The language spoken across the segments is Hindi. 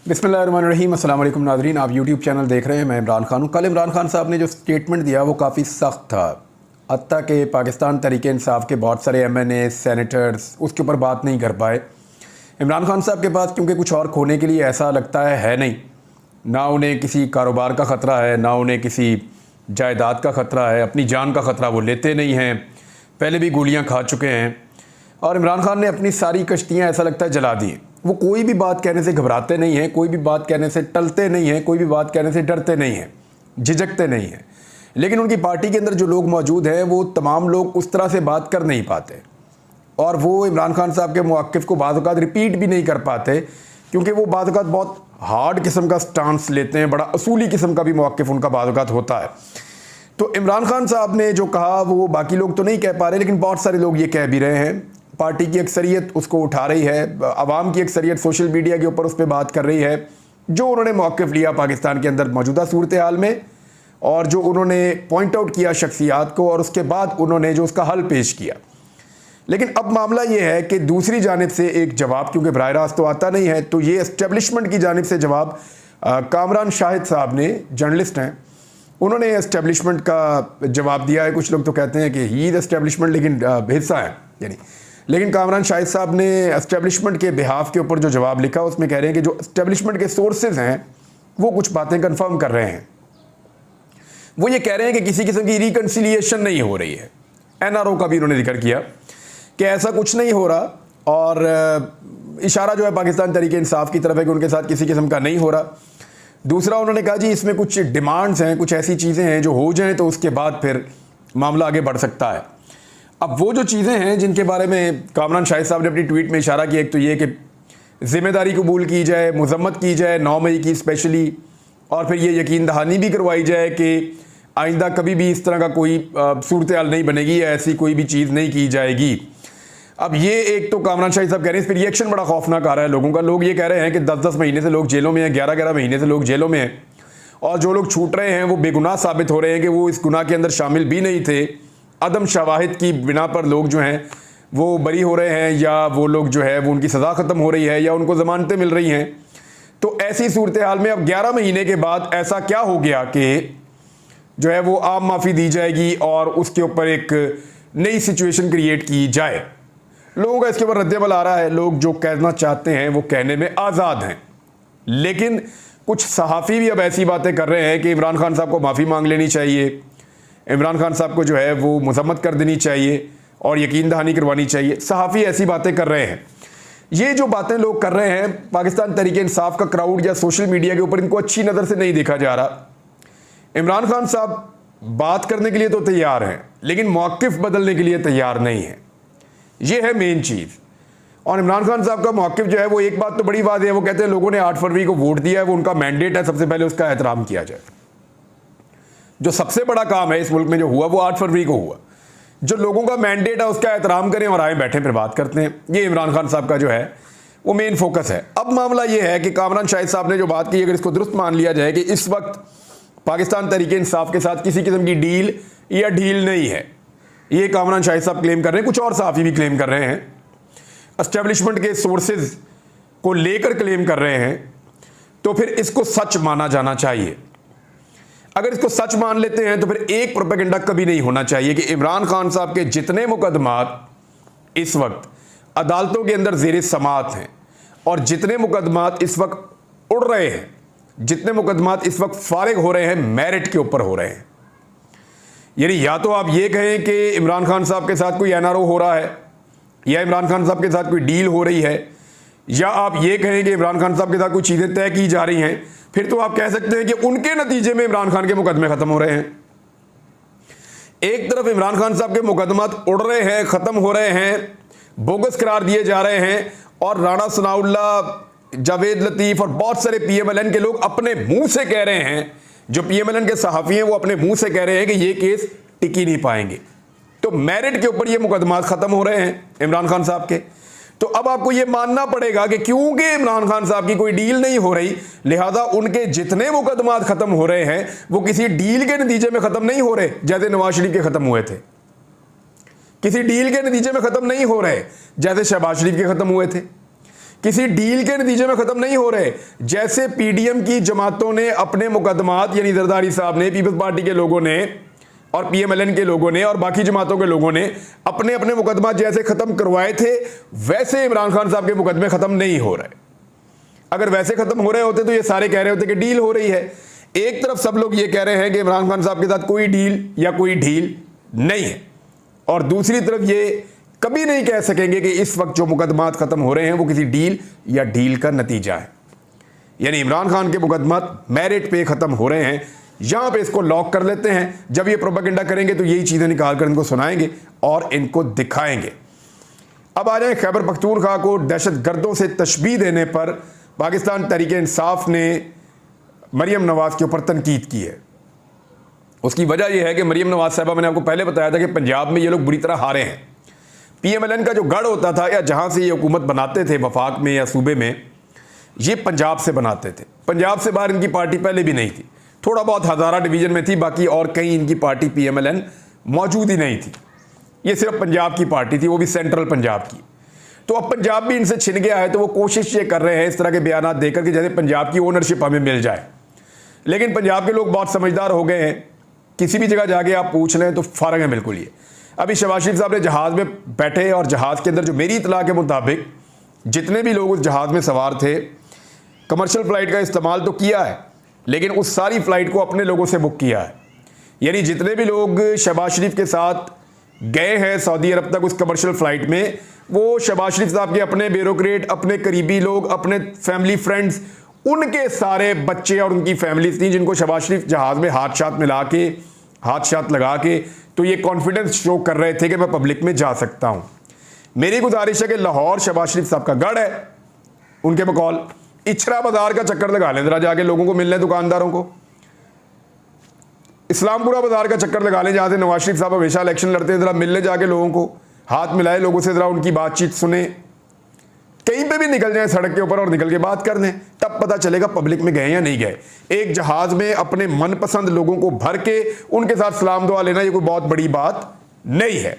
बिस्मिल्लाहिर्रहमानिर्रहीम। अस्सलाम वालेकुम नाज़रीन, आप यूट्यूब चैनल देख रहे हैं। मैं इमरान खान हूँ। कल इमरान खान साहब ने जो स्टेटमेंट दिया वो काफ़ी सख्त था। हत्ता के पाकिस्तान तहरीक इंसाफ के बहुत सारे MNA सेनेटर्स उसके ऊपर बात नहीं कर पाए। इमरान खान साहब के पास क्योंकि कुछ और खोने के लिए ऐसा लगता है नहीं, ना उन्हें किसी कारोबार का ख़तरा है, ना उन्हें किसी जायदाद का ख़तरा है, अपनी जान का ख़तरा वो लेते नहीं हैं, पहले भी गोलियाँ खा चुके हैं। और इमरान खान ने अपनी सारी कश्तियाँ ऐसा लगता है जला दी। वो कोई भी बात कहने से घबराते नहीं हैं, कोई भी बात कहने से टलते नहीं हैं, कोई भी बात कहने से डरते नहीं हैं, झिझकते नहीं हैं। लेकिन उनकी पार्टी के अंदर जो लोग मौजूद हैं वो तमाम लोग उस तरह से बात कर नहीं पाते, और वो इमरान खान साहब के मौक़िफ़ को बाज़ औक़ात रिपीट भी नहीं कर पाते, क्योंकि वो बाज़ औक़ात बहुत हार्ड किस्म का स्टांस लेते हैं, बड़ा असूली किस्म का भी मौक़िफ़ उनका बाज़ औक़ात होता है। तो इमरान खान साहब ने जो कहा वो बाकी लोग तो नहीं कह पा रहे, लेकिन बहुत सारे लोग ये कह भी रहे हैं। पार्टी की अक्सरियत उसको उठा रही है, आवाम की अक्सरियत सोशल मीडिया के ऊपर उस पर बात कर रही है, जो उन्होंने मौक़िफ़ लिया पाकिस्तान के अंदर मौजूदा सूरत हाल में, और जो उन्होंने पॉइंट आउट किया शख्सियात को, और उसके बाद उन्होंने जो उसका हल पेश किया। लेकिन अब मामला ये है कि दूसरी जानिब से एक जवाब, क्योंकि बराह रास्त तो आता नहीं है, तो ये एस्टेब्लिशमेंट की जानिब से जवाब कामरान शाहिद साहब ने, जर्नलिस्ट हैं, उन्होंने एस्टेब्लिशमेंट का जवाब दिया है। कुछ लोग तो कहते हैं कि ही इज़ एस्टेब्लिशमेंट, लेकिन हिस्सा है यानी। लेकिन कामरान शाहिद साहब ने एस्टेब्लिशमेंट के बिहाफ के ऊपर जो जवाब लिखा उसमें कह रहे हैं कि जो एस्टेब्लिशमेंट के सोर्सेज हैं वो कुछ बातें कंफर्म कर रहे हैं। वो ये कह रहे हैं कि किसी किस्म की रिकन्सिलिएशन नहीं हो रही है। NRO का भी उन्होंने जिक्र किया कि ऐसा कुछ नहीं हो रहा, और इशारा जो है पाकिस्तान तहरीक इंसाफ की तरफ है कि उनके साथ किसी किस्म का नहीं हो रहा। दूसरा उन्होंने कहा जी इसमें कुछ डिमांड्स हैं, कुछ ऐसी चीज़ें हैं जो हो जाएं तो उसके बाद फिर मामला आगे बढ़ सकता है। अब वो जो चीज़ें हैं जिनके बारे में कामरान शाहिद साहब ने अपनी ट्वीट में इशारा किया, एक तो ये कि ज़िम्मेदारी कबूल की जाए, मज़म्मत की जाए 9 मई की स्पेशली, और फिर ये यकीन दहानी भी करवाई जाए कि आइंदा कभी भी इस तरह का कोई सूरत हाल नहीं बनेगी या ऐसी कोई भी चीज़ नहीं की जाएगी। अब ये एक तो कामरान शाहिद साहब कह रहे हैं, इस पर रिएक्शन बड़ा खौफनाक आ रहा है लोगों का। लोग ये कह रहे हैं कि 10-10 महीने से लोग जेलों में हैं, 11-11 महीने से लोग जेलों में हैं, और जो लोग छूट रहे हैं वो बेगुनाह साबित हो रहे हैं कि वो इस गुनाह के अंदर शामिल भी नहीं थे। अदम शवाहिद की बिना पर लोग जो हैं वो बरी हो रहे हैं, या वो लोग जो है वो उनकी सज़ा ख़त्म हो रही है, या उनको ज़मानतें मिल रही हैं। तो ऐसी सूरत हाल में अब 11 महीने के बाद ऐसा क्या हो गया कि जो है वो आम माफ़ी दी जाएगी और उसके ऊपर एक नई सिचुएशन क्रिएट की जाए। लोगों का इसके ऊपर रद्द-ए-अमल आ रहा है। लोग जो कहना चाहते हैं वो कहने में आज़ाद हैं, लेकिन कुछ सहाफ़ी भी अब ऐसी बातें कर रहे हैं कि इमरान खान साहब को माफ़ी मांग लेनी चाहिए, इमरान खान साहब को जो है वो मज़म्मत कर देनी चाहिए और यकीन दहानी करवानी चाहिए। सहाफ़ी ऐसी बातें कर रहे हैं। ये जो बातें लोग कर रहे हैं, पाकिस्तान तहरीक इंसाफ का क्राउड या सोशल मीडिया के ऊपर इनको अच्छी नज़र से नहीं देखा जा रहा। इमरान खान साहब बात करने के लिए तो तैयार हैं, लेकिन मौक़िफ़ बदलने के लिए तैयार नहीं है। ये है मेन चीज़। और इमरान खान साहब का मौक़िफ़ जो है वो, एक बात तो बड़ी बात है, वो कहते हैं लोगों ने 8 फरवरी को वोट दिया है, वो उनका मैंडेट है, सबसे पहले उसका एहतराम किया जाए। जो सबसे बड़ा काम है इस मुल्क में जो हुआ वो 8 फरवरी को हुआ। जो लोगों का मैंडेट है उसका एहतराम करें और आए बैठे फिर बात करते हैं। ये इमरान खान साहब का जो है वो मेन फोकस है। अब मामला ये है कि कामरान शाहिद साहब ने जो बात की, अगर इसको दुरुस्त मान लिया जाए कि इस वक्त पाकिस्तान तहरीक इंसाफ के साथ किसी किस्म की डील या ढील नहीं है, ये कामरान शाहिद साहब क्लेम कर रहे हैं, कुछ और सहाफ़ी भी क्लेम कर रहे हैं, एस्टेब्लिशमेंट के सोर्सेज को लेकर क्लेम कर रहे हैं, तो फिर इसको सच माना जाना चाहिए। अगर इसको सच मान लेते हैं तो फिर एक प्रोपेगेंडा कभी नहीं होना चाहिए कि इमरान खान साहब के जितने मुकदमात इस वक्त अदालतों के अंदर ज़ेर समाअत हैं, और जितने मुकदमात इस वक्त उड़ रहे हैं, जितने मुकदमात इस वक्त फारिग हो रहे हैं, मेरिट के ऊपर हो रहे हैं। यानी या तो आप ये कहें कि इमरान खान साहब के साथ कोई NRO हो रहा है, या इमरान खान साहब के साथ कोई डील हो रही है, या आप ये कहें कि इमरान खान साहब के साथ कुछ चीज़ें तय की जा रही हैं, फिर तो आप कह सकते हैं कि उनके नतीजे में इमरान खान के मुकदमे ख़त्म हो रहे हैं। एक तरफ इमरान खान साहब के मुकदमात उड़ रहे हैं, ख़त्म हो रहे हैं, बोगस करार दिए जा रहे हैं, और राणा सनाउल्लाह, जावेद लतीफ़ और बहुत सारे PMLN के लोग अपने मुंह से कह रहे हैं, जो PMLN के सहाफ़ी हैं वो अपने मुंह से कह रहे हैं कि ये केस टिक ही नहीं पाएंगे। तो मेरिट के ऊपर ये मुकदमात ख़त्म हो रहे हैं इमरान खान साहब के। तो अब आपको ये मानना पड़ेगा कि क्योंकि इमरान खान साहब की कोई डील नहीं हो रही, लिहाजा उनके जितने मुकदमात ख़त्म हो रहे हैं वो किसी डील के नतीजे में ख़त्म नहीं हो रहे जैसे नवाज शरीफ के ख़त्म हुए थे, किसी डील के नतीजे में ख़त्म नहीं हो रहे जैसे शहबाज शरीफ के ख़त्म हुए थे, किसी डील के नतीजे में ख़त्म नहीं हो रहे। जैसे पीडीएम की जमातों ने अपने मुकदमात, यानी जरदारी साहब ने, पीपल्स पार्टी के लोगों ने और पीएमएलएन के लोगों ने और बाकी जमातों के लोगों ने अपने अपने मुकदमा जैसे ख़त्म करवाए थे, वैसे इमरान खान साहब के मुकदमे ख़त्म नहीं हो रहे। अगर वैसे ख़त्म हो रहे होते तो ये सारे कह रहे होते कि डील हो रही है। एक तरफ सब लोग ये कह रहे हैं कि इमरान खान साहब के साथ कोई डील या कोई ढील नहीं है, और दूसरी तरफ ये कभी नहीं कह सकेंगे कि इस वक्त जो मुकदमात ख़त्म हो रहे हैं वो किसी डील या डील का नतीजा है। यानी इमरान खान के मुकदमात मेरिट पे ख़त्म हो रहे हैं, यहाँ पे इसको लॉक कर लेते हैं। जब ये प्रोपेगेंडा करेंगे तो यही चीज़ें निकाल कर इनको सुनाएंगे और इनको दिखाएंगे। अब आ जाए खैबर पख्तूनख्वा को दहशत गर्दों से तशबीह देने पर पाकिस्तान तहरीक इंसाफ ने मरियम नवाज़ के ऊपर तनकीद की है। उसकी वजह यह है कि मरियम नवाज़ साहबा, मैंने आपको पहले बताया था कि पंजाब में ये लोग बुरी तरह हारे हैं। पीएमएलएन का जो गढ़ होता था या जहाँ से ये हुकूमत बनाते थे वफाक में या सूबे में, ये पंजाब से बनाते थे। पंजाब से बाहर इनकी पार्टी पहले भी नहीं थी, थोड़ा बहुत हज़ारा डिवीज़न में थी, बाकी और कहीं इनकी पार्टी पीएमएलएन मौजूद ही नहीं थी। ये सिर्फ पंजाब की पार्टी थी, वो भी सेंट्रल पंजाब की। तो अब पंजाब भी इनसे छिन गया है, तो वो कोशिश ये कर रहे हैं इस तरह के बयान देकर कि जैसे पंजाब की ओनरशिप हमें मिल जाए। लेकिन पंजाब के लोग बहुत समझदार हो गए हैं, किसी भी जगह जाके आप पूछ लें तो फ़र्क है बिल्कुल। ये अभी शहबाज शरीफ साहब ने जहाज़ में बैठे और जहाज़ के अंदर जो मेरी इतला के मुताबिक जितने भी लोग उस जहाज़ में सवार थे, कमर्शियल फ़्लाइट का इस्तेमाल तो किया है, लेकिन उस सारी फ़्लाइट को अपने लोगों से बुक किया है। यानी जितने भी लोग शहबाज शरीफ के साथ गए हैं सऊदी अरब तक उस कमर्शियल फ़्लाइट में, वो शहबाज शरीफ साहब के अपने ब्यूरोक्रेट, अपने करीबी लोग, अपने फैमिली फ्रेंड्स, उनके सारे बच्चे और उनकी फैमिलीज थी, जिनको शहबाज शरीफ जहाज़ में हाथ शात लगा के तो ये कॉन्फिडेंस शो कर रहे थे कि मैं पब्लिक में जा सकता हूँ। मेरी गुजारिश है कि लाहौर शहबाज शरीफ साहब का गढ़ है, उनके बकौल इछरा बाजार का चक्कर लगा लें, जरा जाके लोगों को मिलने, दुकानदारों को। इस्लामपुरा बाजार का चक्कर लगा लें, जहाँ से नवाज शरीफ साहब हमेशा इलेक्शन लड़ते हैं, जरा मिलने जाके लोगों को हाथ मिलाए, लोगों से जरा उनकी बातचीत सुने। कहीं पे भी निकल जाए सड़क के ऊपर और निकल के बात कर दें, तब पता चलेगा पब्लिक में गए या नहीं गए। एक जहाज में अपने मनपसंद लोगों को भर के उनके साथ सलाम दुआ लेना ये कोई बहुत बड़ी बात नहीं है।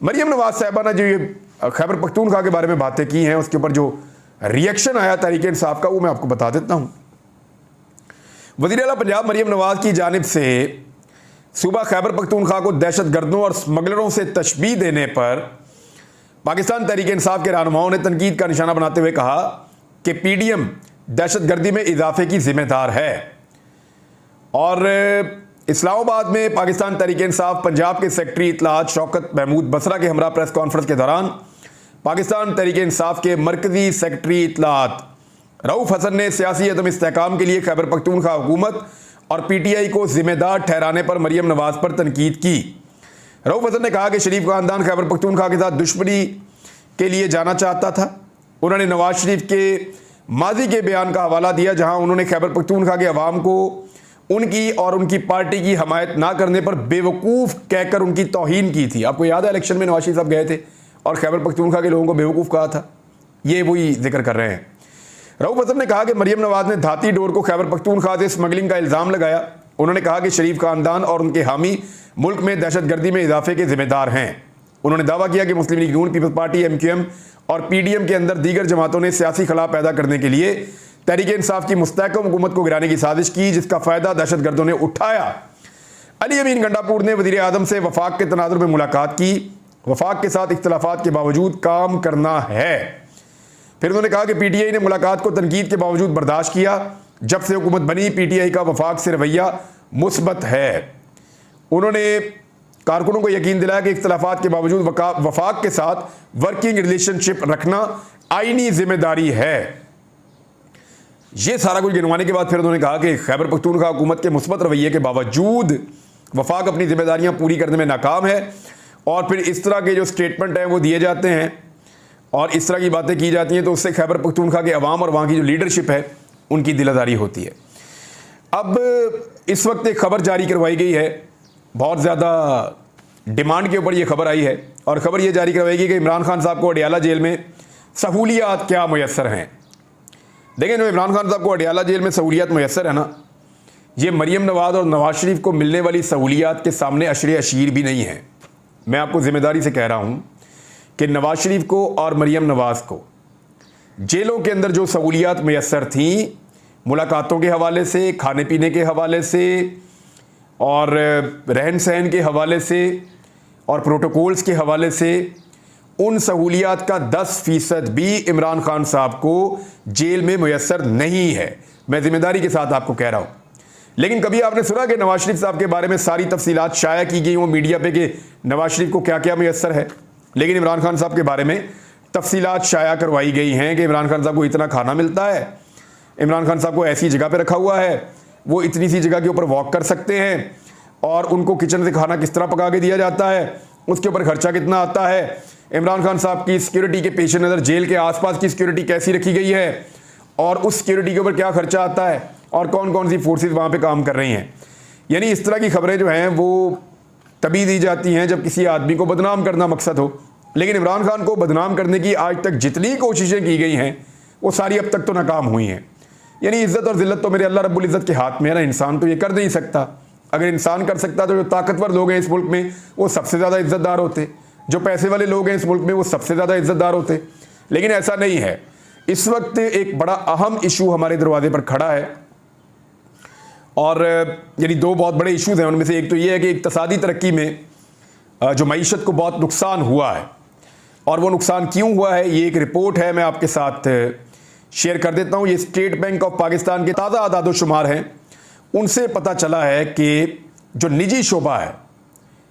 मरियम नवाज साहबा ने जो ये खैबर पख्तूनख्वा के बारे में बातें की हैं, उसके ऊपर जो रिएक्शन आया तहरीक इंसाफ का, वो मैं आपको बता देता हूँ। वज़ीर आला पंजाब मरियम नवाज की जानिब से सूबा खैबर पख्तूनख्वा को दहशत गर्दों और स्मगलरों से तशबीह देने पर पाकिस्तान तहरीक इंसाफ के रहनुमाओं ने तनकीद का निशाना बनाते हुए कहा कि पीडीएम दहशत गर्दी में इजाफे की जिम्मेदार है। और इस्लामाबाद में पाकिस्तान तहरीक इंसाफ पंजाब के सेक्रेटरी इत्तलात शौकत महमूद बसरा के हमरा प्रेस कॉन्फ्रेंस के दौरान पाकिस्तान तहरीक इंसाफ के मरकजी सेक्रेटरी इत्तलात रऊफ हसन ने सियासी अदम इस्तेहकाम के लिए खैबर पख्तूनख्वा हुकूमत और पीटीआई को जिम्मेदार ठहराने पर मरियम नवाज पर तनकीद की। रऊफ हसन ने कहा कि शरीफ खानदान खैबर पख्तूनख्वा के साथ दुश्मनी के लिए जाना चाहता था। उन्होंने नवाज शरीफ के माजी के बयान का हवाला दिया, जहां उन्होंने खैबर पख्तूनख्वा के अवाम को उनकी और उनकी पार्टी की हमायत ना करने पर बेवकूफ़ कहकर उनकी तौहीन की थी। आपको याद है इलेक्शन में नवाज शरीफ साहब गए थे और खैबर पख्तूनख्वा के लोगों को बेवकूफ़ कहा था, ये वही जिक्र कर रहे हैं। रऊफ हसन ने कहा कि मरियम नवाज ने धाती डोर को खैबर पख्तूनख्वा से स्मगलिंग का इल्ज़ाम लगाया। उन्होंने कहा कि शरीफ खानदान और उनके हामी मुल्क में दहशत गर्दी में इजाफे के जिम्मेदार हैं। उन्होंने दावा किया कि मुस्लिम लीग नून, पीपल्स पार्टी, एमक्यूएम और पीडीएम के अंदर दीगर जमातों ने सियासी खला पैदा करने के लिए तहरीक इंसाफ की मुस्तहकम हुकूमत को गिराने की साजिश की, जिसका फ़ायदा दहशत गर्दों ने उठाया। अली अमीन गंडापुर ने वज़ीर आज़म से वफाक के तनाजुर में मुलाकात की। वफाक के साथ इख्तलाफात के बावजूद काम करना है। फिर उन्होंने कहा कि पीटीआई ने मुलाकात को तनकीद के बावजूद बर्दाश्त किया। जब से हुकूमत बनी पीटीआई का वफाक से रवैया मुस्बत है। उन्होंने कारकुनों को यकीन दिलाया कि इख्तलाफात के बावजूद वफाक के साथ वर्किंग रिलेशनशिप रखना आईनी जिम्मेदारी है। ये सारा कुछ गिनवाने के बाद फिर उन्होंने कहा कि खैबर पख्तूनख्वा हुकूमत के मुस्बत रवैये के बावजूद वफाक अपनी जिम्मेदारियां पूरी करने में नाकाम है। और फिर इस तरह के जो स्टेटमेंट हैं वो दिए जाते हैं और इस तरह की बातें की जाती हैं, तो उससे खैबर पख्तूनख्वा के अवाम और वहाँ की जो लीडरशिप है उनकी दिलादारी होती है। अब इस वक्त एक खबर जारी करवाई गई है, बहुत ज़्यादा डिमांड के ऊपर ये खबर आई है, और ख़बर ये जारी करवाई गई कि इमरान खान साहब को अडियाला जेल में सहूलियात क्या मुयस्सर हैं। देखें, जो इमरान खान साहब को अडियाला जेल में सहूलियात मुयस्सर है ना, ये मरियम नवाज और नवाज शरीफ को मिलने वाली सहूलियात के सामने अशरे अशीर भी नहीं है। मैं आपको ज़िम्मेदारी से कह रहा हूँ कि नवाज शरीफ को और मरियम नवाज को जेलों के अंदर जो सहूलियात मैसर थीं, मुलाकातों के हवाले से, खाने पीने के हवाले से और रहन सहन के हवाले से और प्रोटोकॉल्स के हवाले से, उन सहूलियात का 10% भी इमरान खान साहब को जेल में मैसर नहीं है। मैं ज़िम्मेदारी के साथ आपको कह रहा हूँ। लेकिन कभी आपने सुना कि नवाज शरीफ साहब के बारे में सारी तफसीलात शाया की गई वो मीडिया पे कि नवाज शरीफ को क्या क्या मैसर है? लेकिन इमरान खान साहब के बारे में तफसीलात शाया करवाई गई हैं कि इमरान खान साहब को इतना खाना मिलता है, इमरान खान साहब को ऐसी जगह पे रखा हुआ है, वो इतनी सी जगह के ऊपर वॉक कर सकते हैं और उनको किचन से खाना किस तरह पका के दिया जाता है, उसके ऊपर खर्चा कितना आता है, इमरान खान साहब की सिक्योरिटी के पेश नज़र जेल के आसपास की सिक्योरिटी कैसी रखी गई है और उस सिक्योरिटी के ऊपर क्या खर्चा आता है और कौन कौन सी फोर्सेज वहाँ पे काम कर रही हैं। यानी इस तरह की खबरें जो हैं वो तभी दी जाती हैं जब किसी आदमी को बदनाम करना मकसद हो। लेकिन इमरान खान को बदनाम करने की आज तक जितनी कोशिशें की गई हैं वो सारी अब तक तो नाकाम हुई हैं। यानी इज़्ज़त और ज़िल्लत तो मेरे अल्लाह रब्बुल इज़्ज़त के हाथ में है ना, इंसान तो ये कर नहीं सकता। अगर इंसान कर सकता तो जो ताकतवर लोग हैं इस मुल्क में वो सबसे ज़्यादा इज़्ज़तदार होते, जो पैसे वाले लोग हैं इस मुल्क में वो सबसे ज़्यादा इज़्ज़तदार होते। लेकिन ऐसा नहीं है। इस वक्त एक बड़ा अहम इशू हमारे दरवाजे पर खड़ा है और यानी दो बहुत बड़े इशूज़ हैं। उनमें से एक तो ये है कि इक़्तिसादी तरक्की में जो मईशत को बहुत नुकसान हुआ है और वो नुकसान क्यों हुआ है, ये एक रिपोर्ट है, मैं आपके साथ शेयर कर देता हूँ। ये स्टेट बैंक ऑफ पाकिस्तान के ताज़ा आदाद शुमार हैं, उनसे पता चला है कि जो निजी शोबा है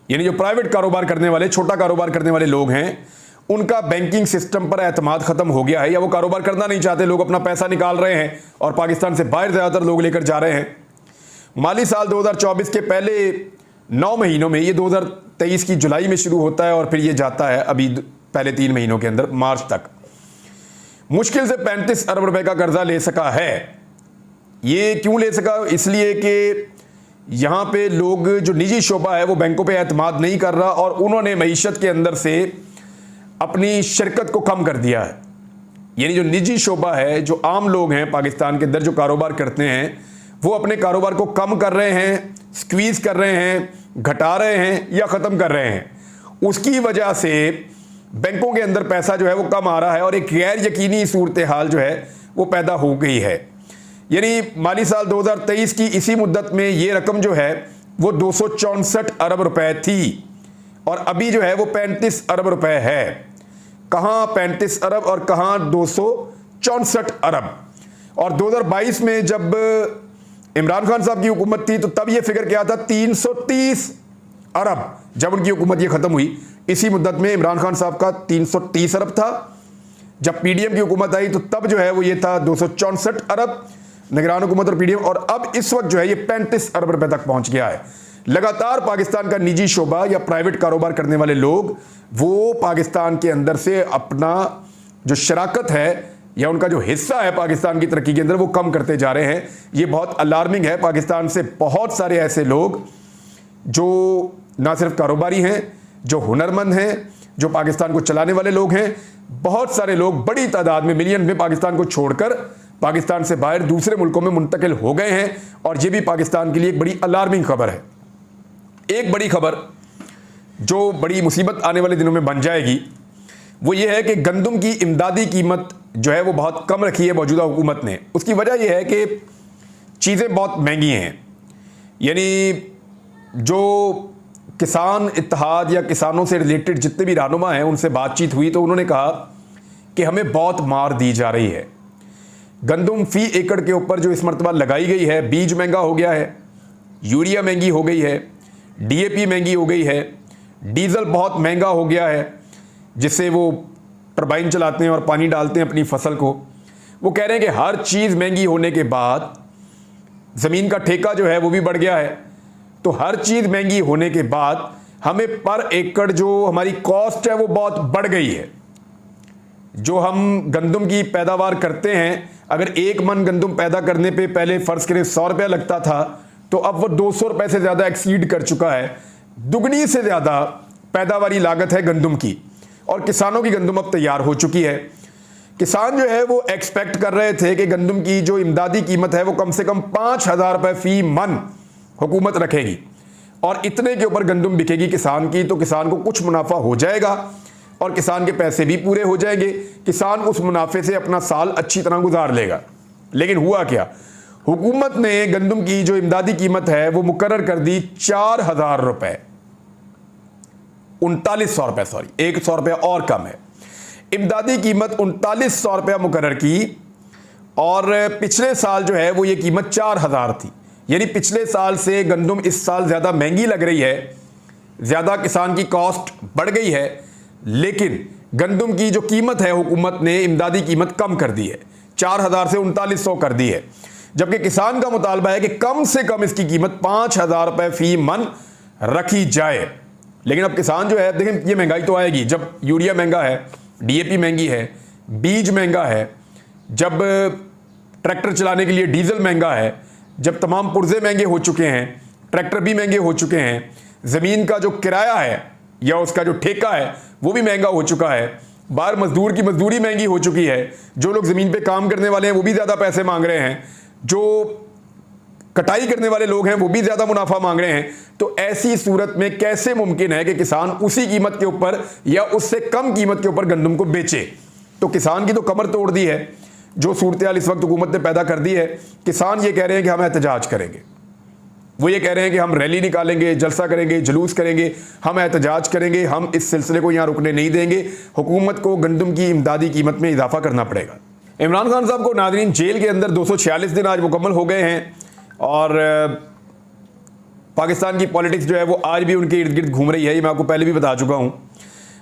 यानी जो प्राइवेट कारोबार करने वाले, छोटा कारोबार करने वाले लोग हैं, उनका बैंकिंग सिस्टम पर एतमाद ख़त्म हो गया है या वो कारोबार करना नहीं चाहते। लोग अपना पैसा निकाल रहे हैं और पाकिस्तान से बाहर ज़्यादातर लोग लेकर जा रहे हैं। माली साल 2024 के पहले 9 महीनों में, ये 2023 की जुलाई में शुरू होता है और फिर ये जाता है अभी पहले 3 महीनों के अंदर मार्च तक, मुश्किल से 35 अरब रुपए का कर्जा ले सका है। ये क्यों ले सका? इसलिए कि यहाँ पे लोग, जो निजी शोबा है वो बैंकों पे एतमाद नहीं कर रहा और उन्होंने मईशत के अंदर से अपनी शिरकत को कम कर दिया है। यानी जो निजी शोबा है, जो आम लोग हैं पाकिस्तान के अंदर जो कारोबार करते हैं, वो अपने कारोबार को कम कर रहे हैं, स्क्वीज़ कर रहे हैं, घटा रहे हैं या ख़त्म कर रहे हैं। उसकी वजह से बैंकों के अंदर पैसा जो है वो कम आ रहा है और एक गैर यकीनी सूरत हाल जो है वो पैदा हो गई है। यानी माली साल 2023 की इसी मुद्दत में ये रकम जो है वो 264 अरब रुपए थी और अभी जो है वो 35 अरब रुपए है। कहाँ 35 अरब और कहाँ 264 अरब। और 2022 में जब इमरान खान साहब की हुकूमत थी तो तब ये फिगर क्या था, 330 अरब। जब उनकी हुकूमत ये ख़त्म हुई इसी मुद्दत में इमरान खान साहब का 330 अरब था। जब पीडीएम की हुकूमत आई तो तब जो है वो ये था 264 अरब, निगरान हुकूमत और पीडीएम, और अब इस वक्त जो है ये 35 अरब रुपए तक पहुंच गया है। लगातार पाकिस्तान का निजी शोबा या प्राइवेट कारोबार करने वाले लोग वो पाकिस्तान के अंदर से अपना जो शराकत है या उनका जो हिस्सा है पाकिस्तान की तरक्की के अंदर वो कम करते जा रहे हैं। ये बहुत अलार्मिंग है। पाकिस्तान से बहुत सारे ऐसे लोग जो ना सिर्फ कारोबारी हैं, जो हुनरमंद हैं, जो पाकिस्तान को चलाने वाले लोग हैं, बहुत सारे लोग बड़ी तादाद में, मिलियन में पाकिस्तान को छोड़कर पाकिस्तान से बाहर दूसरे मुल्कों में मुंतकिल हो गए हैं और ये भी पाकिस्तान के लिए एक बड़ी अलार्मिंग खबर है। एक बड़ी खबर जो बड़ी मुसीबत आने वाले दिनों में बन जाएगी वो ये है कि गंदम की इमदादी कीमत जो है वो बहुत कम रखी है मौजूदा हुकूमत ने। उसकी वजह यह है कि चीज़ें बहुत महंगी हैं। यानी जो किसान इत्तेहाद या किसानों से रिलेटेड जितने भी रहनुमा हैं उनसे बातचीत हुई तो उन्होंने कहा कि हमें बहुत मार दी जा रही है। गंदम फी एकड़ के ऊपर जो इस मरतबा लगाई गई है, बीज महंगा हो गया है, यूरिया महंगी हो गई है, डीएपी महंगी हो गई है, डीजल बहुत महंगा हो गया है जिससे वो टरबाइन चलाते हैं और पानी डालते हैं अपनी फसल को। वो कह रहे हैं कि हर चीज़ महंगी होने के बाद ज़मीन का ठेका जो है वो भी बढ़ गया है। तो हर चीज़ महंगी होने के बाद हमें पर एकड़ जो हमारी कॉस्ट है वो बहुत बढ़ गई है। जो हम गंदम की पैदावार करते हैं, अगर 1 मन गंदम पैदा करने पे पहले फ़र्ज़ करें 100 रुपया लगता था तो अब वो 200 रुपये से ज़्यादा एक्सीड कर चुका है। दुगनी से ज़्यादा पैदावारी लागत है गंदम की और किसानों की गंदम अब तैयार हो चुकी है। किसान जो है वो एक्सपेक्ट कर रहे थे कि गंदम की जो इमदादी कीमत है वो कम से कम 5,000 रुपये फ़ी मन हुकूमत रखेगी और इतने के ऊपर गंदम बिकेगी किसान की तो किसान को कुछ मुनाफा हो जाएगा। और किसान के पैसे भी पूरे हो जाएंगे, किसान उस मुनाफे से अपना साल अच्छी तरह गुजार लेगा। लेकिन हुआ क्या, हुकूमत ने गंदम की जो इमदादी कीमत है वो मुकर्रर कर दी 4,000 रुपए, 3900 रुपए, सॉरी 100 रुपया और कम है। इमदादी कीमत 3900 रुपया मुकर्रर की और पिछले साल जो है वो ये कीमत 4,000 थी। यानी पिछले साल से गंदम इस साल ज़्यादा महंगी लग रही है, ज़्यादा किसान की कॉस्ट बढ़ गई है, लेकिन गंदम की जो कीमत है हुकूमत ने इमदादी कीमत कम कर दी है, 4,000 से 3900 कर दी है। जबकि किसान का मुतालबा है कि कम से कम इसकी कीमत 5,000 रुपये फी मन रखी जाए। लेकिन अब किसान जो है, देखें ये महंगाई तो आएगी, जब यूरिया महंगा है, डीएपी महंगी है, बीज महंगा है, जब ट्रैक्टर चलाने के लिए डीजल महंगा है, जब तमाम पुर्जे महंगे हो चुके हैं, ट्रैक्टर भी महंगे हो चुके हैं, ज़मीन का जो किराया है या उसका जो ठेका है वो भी महंगा हो चुका है, बाहर मजदूर की मजदूरी महंगी हो चुकी है, जो लोग ज़मीन पे काम करने वाले हैं वो भी ज़्यादा पैसे मांग रहे हैं, जो कटाई करने वाले लोग हैं वो भी ज़्यादा मुनाफा मांग रहे हैं। तो ऐसी सूरत में कैसे मुमकिन है कि किसान उसी कीमत के ऊपर या उससे कम कीमत के ऊपर गंदम को बेचे? तो किसान की तो कमर तोड़ दी है जो सूरत हाल इस वक्त हुकूमत ने पैदा कर दी है। किसान ये कह रहे हैं कि हम एहतजाज करेंगे, वो ये कह रहे हैं कि हम रैली निकालेंगे, जलसा करेंगे, जुलूस करेंगे, हम एहतजाज करेंगे, हम इस सिलसिले को यहाँ रुकने नहीं देंगे, हुकूमत को गंदम की इमदादी कीमत में इजाफा करना पड़ेगा। इमरान खान साहब को नाज़रीन जेल के अंदर 246 दिन आज मुकम्मल हो गए हैं और पाकिस्तान की पॉलिटिक्स जो है वो आज भी उनके इर्द गिर्द घूम रही है, ये मैं आपको पहले भी बता चुका हूँ।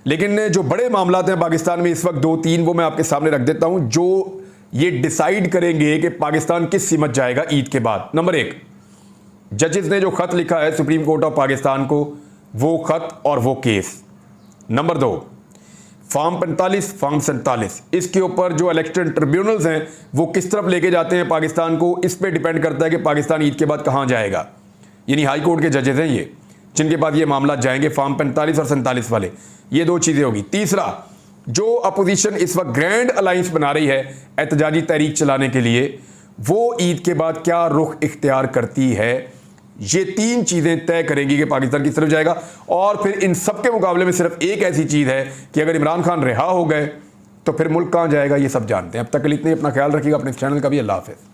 लेकिन जो बड़े मामलात हैं पाकिस्तान में इस वक्त 2-3 वो मैं आपके सामने रख देता हूँ, जो ये डिसाइड करेंगे कि पाकिस्तान किस सीमत जाएगा ईद के बाद। नंबर 1, जजेस ने जो ख़त लिखा है सुप्रीम कोर्ट ऑफ पाकिस्तान को, वो ख़त और वो केस। नंबर 2, फॉर्म 45, फॉर्म 47, इसके ऊपर जो इलेक्शन ट्रिब्यूनल्स हैं वो किस तरफ लेके जाते हैं पाकिस्तान को, इस पे डिपेंड करता है कि पाकिस्तान ईद के बाद कहाँ जाएगा। यानी हाई कोर्ट के जजेस हैं ये, जिनके बाद ये मामला जाएंगे, फॉर्म 45 और 47 वाले। ये 2 चीज़ें होगी। तीसरा, जो अपोजिशन इस वक्त ग्रैंड अलायंस बना रही है एहतजाजी तहरीक चलाने के लिए, वो ईद के बाद क्या रुख इख्तियार करती है, ये 3 चीज़ें तय करेंगी कि पाकिस्तान किस तरफ जाएगा। और फिर इन सब के मुकाबले में सिर्फ एक ऐसी चीज़ है कि अगर इमरान खान रिहा हो गए तो फिर मुल्क कहाँ जाएगा, ये सब जानते हैं। अब तक के लिए इतने, अपना ख्याल रखिएगा, अपने चैनल का भी। अल्लाह हाफ़िज़।